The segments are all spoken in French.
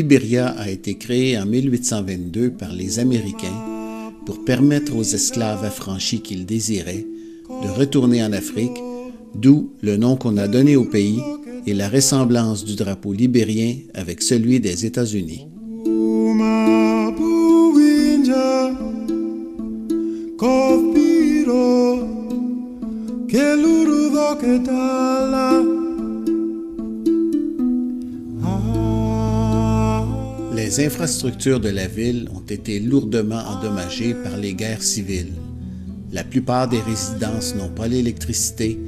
Liberia a été créée en 1822 par les Américains pour permettre aux esclaves affranchis qu'ils désiraient de retourner en Afrique, d'où le nom qu'on a donné au pays et la ressemblance du drapeau libérien avec celui des États-Unis. Les infrastructures de la ville ont été lourdement endommagées par les guerres civiles. La plupart des résidences n'ont pas l'électricité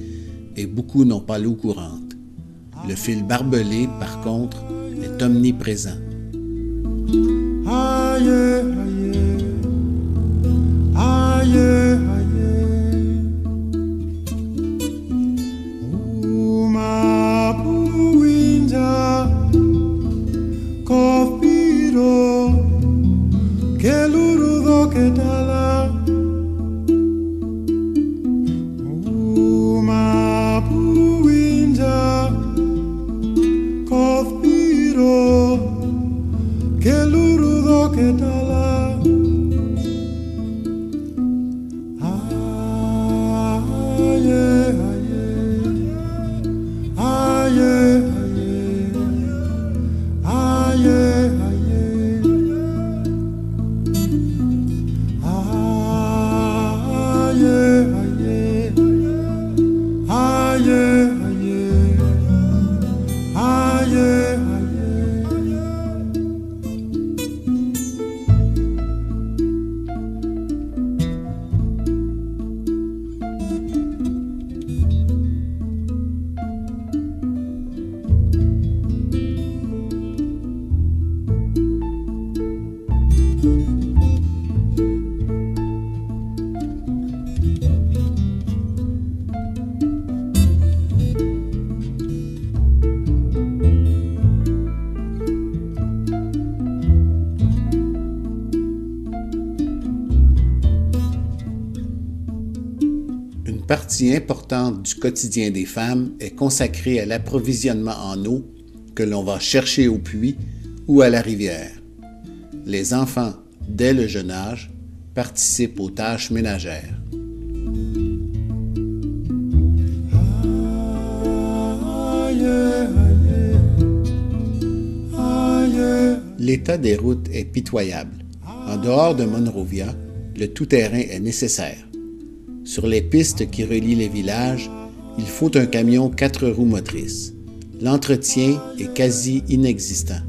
et beaucoup n'ont pas l'eau courante. Le fil barbelé, par contre, est omniprésent. Une partie importante du quotidien des femmes est consacrée à l'approvisionnement en eau que l'on va chercher au puits ou à la rivière. Les enfants, dès le jeune âge, participent aux tâches ménagères. L'état des routes est pitoyable. En dehors de Monrovia, le tout-terrain est nécessaire. Sur les pistes qui relient les villages, il faut un camion 4 roues motrices. L'entretien est quasi inexistant.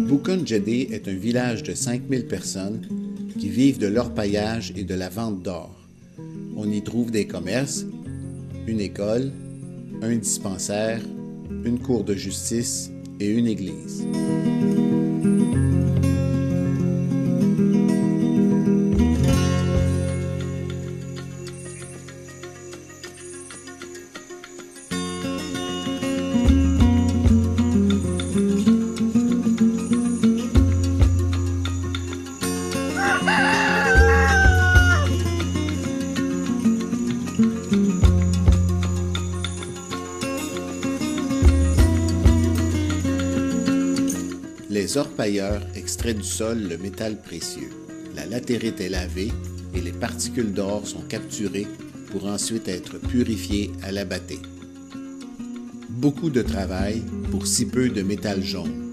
Bucunjede est un village de 5000 personnes qui vivent de l'orpaillage et de la vente d'or. On y trouve des commerces, une école, un dispensaire, une cour de justice et une église. Les orpailleurs extraient du sol le métal précieux. La latérite est lavée et les particules d'or sont capturées pour ensuite être purifiées à la battée. Beaucoup de travail pour si peu de métal jaune.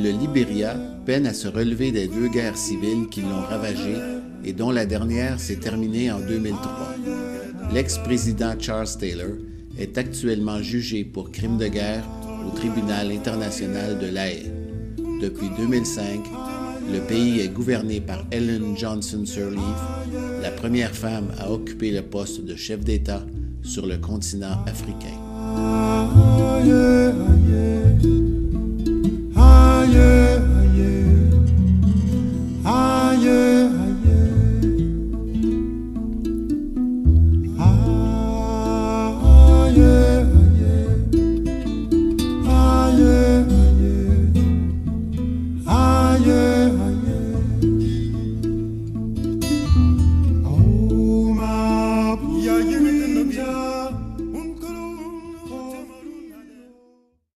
Le Libéria peine à se relever des 2 guerres civiles qui l'ont ravagé et dont la dernière s'est terminée en 2003. L'ex-président Charles Taylor est actuellement jugé pour crimes de guerre au tribunal international de La Haye. Depuis 2005, le pays est gouverné par Ellen Johnson Sirleaf, la première femme à occuper le poste de chef d'État sur le continent africain.